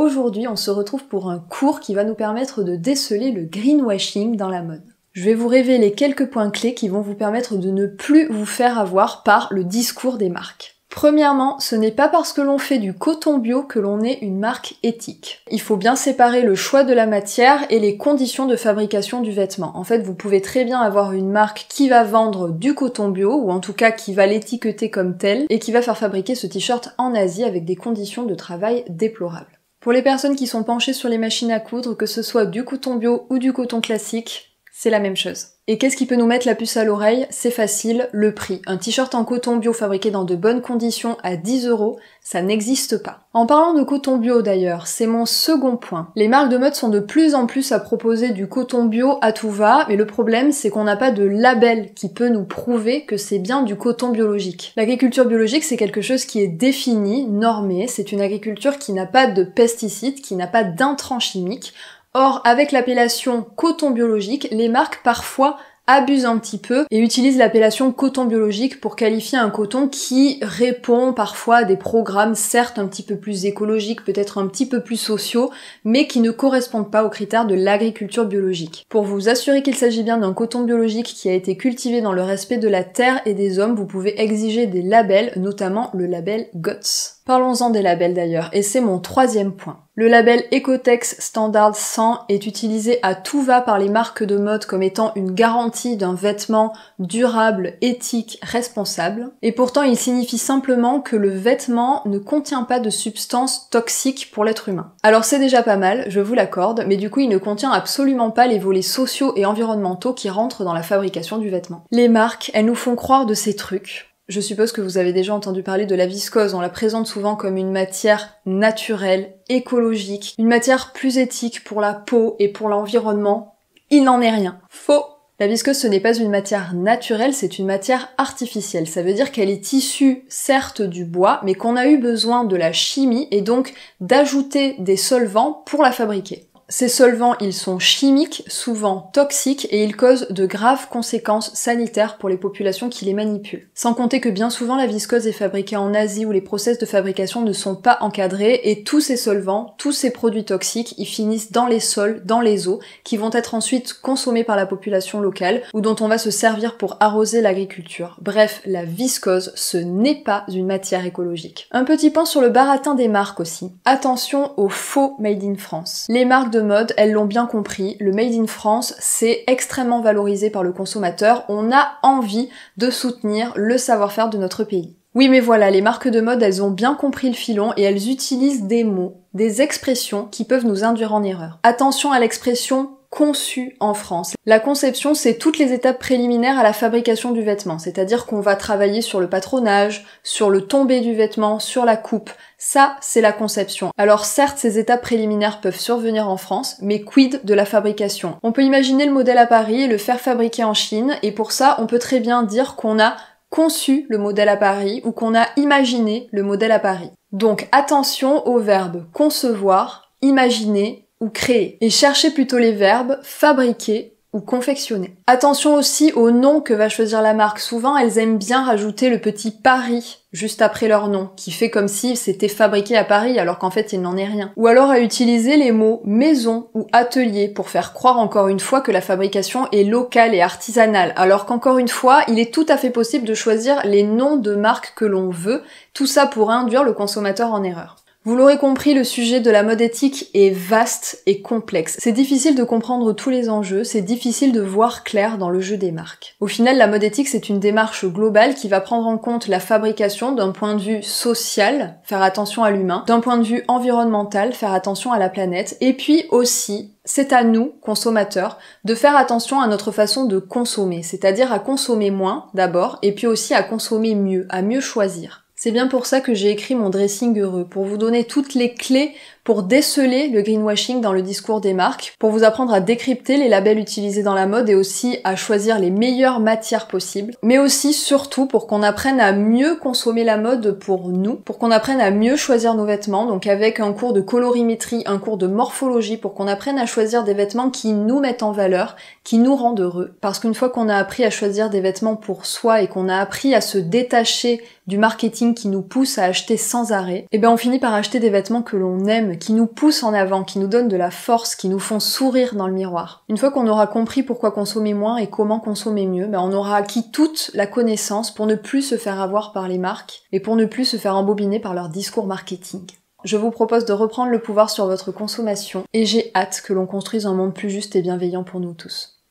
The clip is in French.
aujourd'hui on se retrouve pour un cours qui va nous permettre de déceler le greenwashing dans la mode. Je vais vous révéler quelques points clés qui vont vous permettre de ne plus vous faire avoir par le discours des marques. Premièrement, ce n'est pas parce que l'on fait du coton bio que l'on est une marque éthique. Il faut bien séparer le choix de la matière et les conditions de fabrication du vêtement. En fait, vous pouvez très bien avoir une marque qui va vendre du coton bio, ou en tout cas qui va l'étiqueter comme tel, et qui va faire fabriquer ce t-shirt en Asie avec des conditions de travail déplorables. Pour les personnes qui sont penchées sur les machines à coudre, que ce soit du coton bio ou du coton classique, c'est la même chose. Et qu'est-ce qui peut nous mettre la puce à l'oreille? C'est facile, le prix. Un t-shirt en coton bio fabriqué dans de bonnes conditions à 10 €, ça n'existe pas. En parlant de coton bio d'ailleurs, c'est mon second point. Les marques de mode sont de plus en plus à proposer du coton bio à tout va, mais le problème c'est qu'on n'a pas de label qui peut nous prouver que c'est bien du coton biologique. L'agriculture biologique c'est quelque chose qui est défini, normé, c'est une agriculture qui n'a pas de pesticides, qui n'a pas d'intrants chimiques. Or, avec l'appellation coton biologique, les marques parfois abusent un petit peu et utilisent l'appellation coton biologique pour qualifier un coton qui répond parfois à des programmes certes un petit peu plus écologiques, peut-être un petit peu plus sociaux, mais qui ne correspondent pas aux critères de l'agriculture biologique. Pour vous assurer qu'il s'agit bien d'un coton biologique qui a été cultivé dans le respect de la terre et des hommes, vous pouvez exiger des labels, notamment le label GOTS. Parlons-en des labels d'ailleurs, et c'est mon troisième point. Le label Ecotex Standard 100 est utilisé à tout va par les marques de mode comme étant une garantie d'un vêtement durable, éthique, responsable. Et pourtant, il signifie simplement que le vêtement ne contient pas de substances toxiques pour l'être humain. Alors c'est déjà pas mal, je vous l'accorde, mais du coup il ne contient absolument pas les volets sociaux et environnementaux qui rentrent dans la fabrication du vêtement. Les marques, elles nous font croire de ces trucs. Je suppose que vous avez déjà entendu parler de la viscose, on la présente souvent comme une matière naturelle, écologique, une matière plus éthique pour la peau et pour l'environnement. Il n'en est rien. Faux! La viscose ce n'est pas une matière naturelle, c'est une matière artificielle. Ça veut dire qu'elle est issue certes du bois, mais qu'on a eu besoin de la chimie et donc d'ajouter des solvants pour la fabriquer. Ces solvants, ils sont chimiques, souvent toxiques, et ils causent de graves conséquences sanitaires pour les populations qui les manipulent. Sans compter que bien souvent la viscose est fabriquée en Asie où les process de fabrication ne sont pas encadrés, et tous ces solvants, tous ces produits toxiques, ils finissent dans les sols, dans les eaux, qui vont être ensuite consommés par la population locale, ou dont on va se servir pour arroser l'agriculture. Bref, la viscose, ce n'est pas une matière écologique. Un petit point sur le baratin des marques aussi. Attention aux faux Made in France. Les marques de mode, elles l'ont bien compris, le Made in France, c'est extrêmement valorisé par le consommateur, on a envie de soutenir le savoir-faire de notre pays. Oui mais voilà, les marques de mode, elles ont bien compris le filon et elles utilisent des mots, des expressions qui peuvent nous induire en erreur. Attention à l'expression conçu en France. La conception, c'est toutes les étapes préliminaires à la fabrication du vêtement, c'est-à-dire qu'on va travailler sur le patronage, sur le tombé du vêtement, sur la coupe. Ça, c'est la conception. Alors certes, ces étapes préliminaires peuvent survenir en France, mais quid de la fabrication? On peut imaginer le modèle à Paris et le faire fabriquer en Chine, et pour ça, on peut très bien dire qu'on a conçu le modèle à Paris ou qu'on a imaginé le modèle à Paris. Donc attention aux verbes concevoir, imaginer ou créer. Et cherchez plutôt les verbes fabriquer ou confectionner. Attention aussi au nom que va choisir la marque. Souvent, elles aiment bien rajouter le petit Paris juste après leur nom, qui fait comme si c'était fabriqué à Paris alors qu'en fait il n'en est rien. Ou alors à utiliser les mots maison ou atelier pour faire croire encore une fois que la fabrication est locale et artisanale, alors qu'encore une fois, il est tout à fait possible de choisir les noms de marques que l'on veut, tout ça pour induire le consommateur en erreur. Vous l'aurez compris, le sujet de la mode éthique est vaste et complexe. C'est difficile de comprendre tous les enjeux, c'est difficile de voir clair dans le jeu des marques. Au final, la mode éthique, c'est une démarche globale qui va prendre en compte la fabrication d'un point de vue social, faire attention à l'humain, d'un point de vue environnemental, faire attention à la planète, et puis aussi, c'est à nous, consommateurs, de faire attention à notre façon de consommer, c'est-à-dire à consommer moins d'abord, et puis aussi à consommer mieux, à mieux choisir. C'est bien pour ça que j'ai écrit mon dressing heureux, pour vous donner toutes les clés pour déceler le greenwashing dans le discours des marques, pour vous apprendre à décrypter les labels utilisés dans la mode et aussi à choisir les meilleures matières possibles, mais aussi surtout pour qu'on apprenne à mieux consommer la mode pour nous, pour qu'on apprenne à mieux choisir nos vêtements, donc avec un cours de colorimétrie, un cours de morphologie, pour qu'on apprenne à choisir des vêtements qui nous mettent en valeur, qui nous rendent heureux. Parce qu'une fois qu'on a appris à choisir des vêtements pour soi et qu'on a appris à se détacher du marketing qui nous pousse à acheter sans arrêt, et on finit par acheter des vêtements que l'on aime, qui nous poussent en avant, qui nous donnent de la force, qui nous font sourire dans le miroir. Une fois qu'on aura compris pourquoi consommer moins et comment consommer mieux, on aura acquis toute la connaissance pour ne plus se faire avoir par les marques et pour ne plus se faire embobiner par leur discours marketing. Je vous propose de reprendre le pouvoir sur votre consommation et j'ai hâte que l'on construise un monde plus juste et bienveillant pour nous tous.